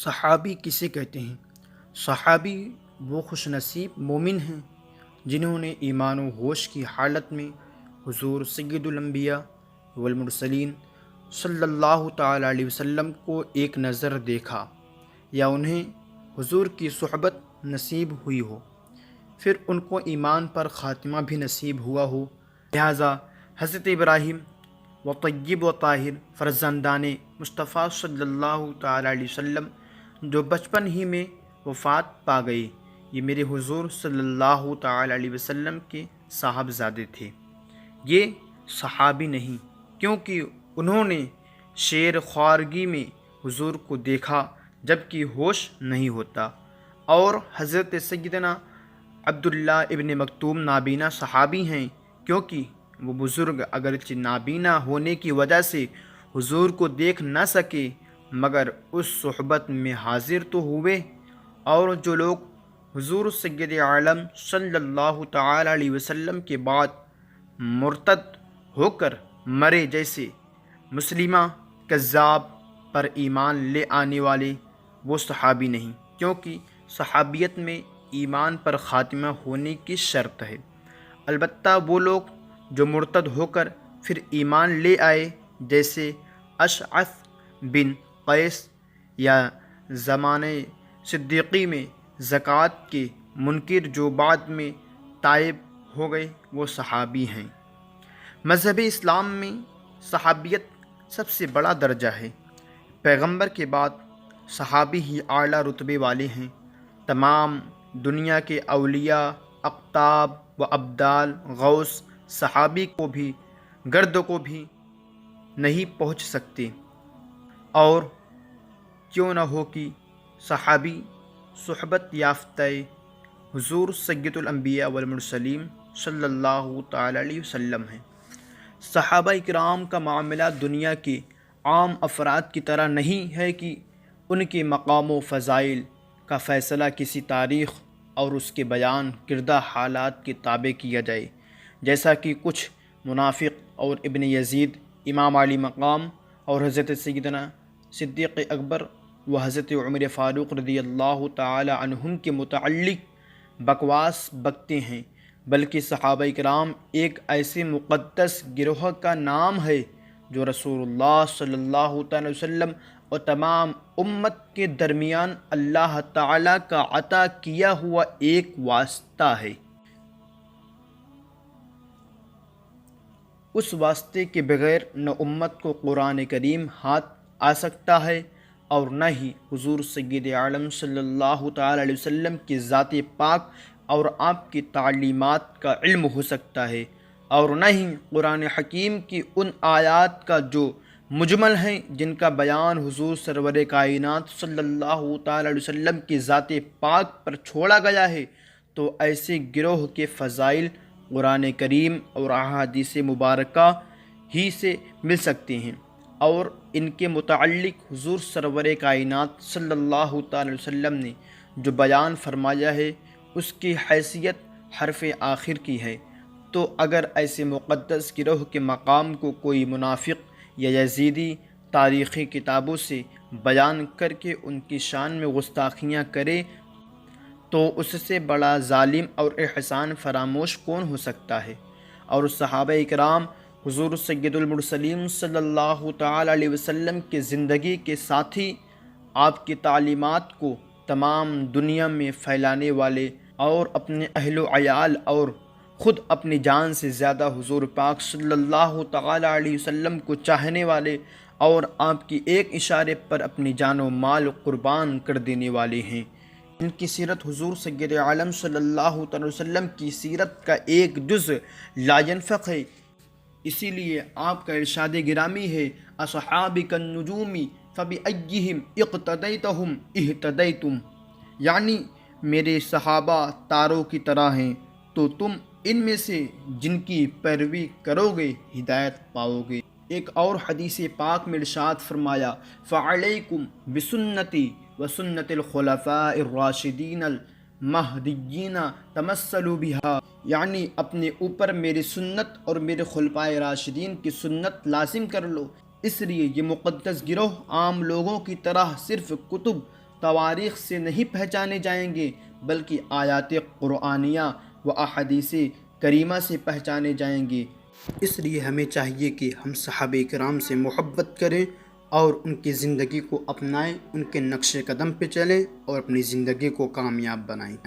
صحابی کسے کہتے ہیں؟ صحابی وہ خوش نصیب مومن ہیں جنہوں نے ایمان و ہوش کی حالت میں حضور سید الانبیاء والمرسلین صلی اللہ تعالیٰ علیہ وسلم کو ایک نظر دیکھا یا انہیں حضور کی صحبت نصیب ہوئی ہو، پھر ان کو ایمان پر خاتمہ بھی نصیب ہوا ہو۔ لہٰذا حضرت ابراہیم و طیب و طاہر فرزندان مصطفیٰ صلی اللہ تعالیٰ علیہ وسلم جو بچپن ہی میں وفات پا گئے، یہ میرے حضور صلی اللہ تعالیٰ علیہ وسلم کے صاحبزادے تھے۔ یہ صحابی نہیں، کیونکہ انہوں نے شیر خوارگی میں حضور کو دیکھا جبکہ ہوش نہیں ہوتا، اور حضرت سیدنا عبداللہ ابن مکتوم نابینا صحابی ہیں، کیونکہ وہ بزرگ اگرچہ نابینا ہونے کی وجہ سے حضور کو دیکھ نہ سکے مگر اس صحبت میں حاضر تو ہوئے۔ اور جو لوگ حضور سید عالم صلی اللہ تعالیٰ علیہ وسلم کے بعد مرتد ہو کر مرے، جیسے مسلمہ کذاب پر ایمان لے آنے والے، وہ صحابی نہیں، کیونکہ صحابیت میں ایمان پر خاتمہ ہونے کی شرط ہے۔ البتہ وہ لوگ جو مرتد ہو کر پھر ایمان لے آئے، جیسے اشعث بن قیس یا زمانہ صدیقی میں زکوٰۃ کے منکر جو بعد میں تائب ہو گئے، وہ صحابی ہیں۔ مذہب اسلام میں صحابیت سب سے بڑا درجہ ہے۔ پیغمبر کے بعد صحابی ہی اعلیٰ رتبے والے ہیں۔ تمام دنیا کے اولیاء، اقطاب و ابدال، غوث صحابی کو بھی گرد کو بھی نہیں پہنچ سکتے، اور کیوں نہ ہو کہ صحابی صحبت یافتہ حضور سید الانبیاء والمرسلین صلی اللہ تعالیٰ علیہ وسلم ہیں۔ صحابہ اکرام کا معاملہ دنیا کے عام افراد کی طرح نہیں ہے کہ ان کے مقام و فضائل کا فیصلہ کسی تاریخ اور اس کے بیان کردہ حالات کے تابع کیا جائے، جیسا کہ کچھ منافق اور ابن یزید، امام علی مقام اور حضرت سیدنا صدیق اکبر و حضرت عمر فاروق رضی اللہ تعالی عنہم کے متعلق بکواس بکتے ہیں، بلکہ صحابہ کرام ایک ایسے مقدس گروہ کا نام ہے جو رسول اللہ صلی اللہ تعالی وسلم اور تمام امت کے درمیان اللہ تعالی کا عطا کیا ہوا ایک واسطہ ہے۔ اس واسطے کے بغیر نہ امت کو قرآن کریم ہاتھ آ سکتا ہے، اور نہ ہی حضور سید عالم صلی اللہ تعالی علیہ وسلم کی ذات پاک اور آپ کی تعلیمات کا علم ہو سکتا ہے، اور نہ ہی قرآن حکیم کی ان آیات کا جو مجمل ہیں جن کا بیان حضور سرور کائنات صلی اللہ تعالی علیہ وسلم کی ذات پاک پر چھوڑا گیا ہے۔ تو ایسے گروہ کے فضائل قرآن کریم اور احادیث مبارکہ ہی سے مل سکتے ہیں، اور ان کے متعلق حضور سرور کائنات صلی اللہ تعالی علیہ وسلم نے جو بیان فرمایا ہے اس کی حیثیت حرف آخر کی ہے۔ تو اگر ایسے مقدس گروہ کے مقام کو کوئی منافق یا یزیدی تاریخی کتابوں سے بیان کر کے ان کی شان میں گستاخیاں کرے تو اس سے بڑا ظالم اور احسان فراموش کون ہو سکتا ہے؟ اور صحابہ اکرام حضور سید المرسلین صلی اللہ تعالی علیہ وسلم کے زندگی کے ساتھی، آپ کی تعلیمات کو تمام دنیا میں پھیلانے والے، اور اپنے اہل و عیال اور خود اپنی جان سے زیادہ حضور پاک صلی اللہ تعالی علیہ وسلم کو چاہنے والے، اور آپ کی ایک اشارے پر اپنی جان و مال قربان کر دینے والے ہیں۔ ان کی سیرت حضور سید عالم صلی اللہ تعالی وسلم کی سیرت کا ایک جز لا ينفق ہے۔ اسی لیے آپ کا ارشاد گرامی ہے، اصحابک النجوم فبأیہم اقتدیتہم اہتدیتم، یعنی میرے صحابہ تاروں کی طرح ہیں، تو تم ان میں سے جن کی پیروی کرو گے ہدایت پاؤ گے۔ ایک اور حدیث پاک میں ارشاد فرمایا، فعلیکم بسنتی وسنت الخلفاء الراشدین المہدیین تمثلوا بہا، یعنی اپنے اوپر میری سنت اور میرے خلفائے راشدین کی سنت لازم کر لو۔ اس لیے یہ مقدس گروہ عام لوگوں کی طرح صرف کتب تواریخ سے نہیں پہچانے جائیں گے بلکہ آیات قرآنیہ و احادیث کریمہ سے پہچانے جائیں گے۔ اس لیے ہمیں چاہیے کہ ہم صحابہ کرام سے محبت کریں اور ان کی زندگی کو اپنائیں، ان کے نقش قدم پہ چلیں اور اپنی زندگی کو کامیاب بنائیں۔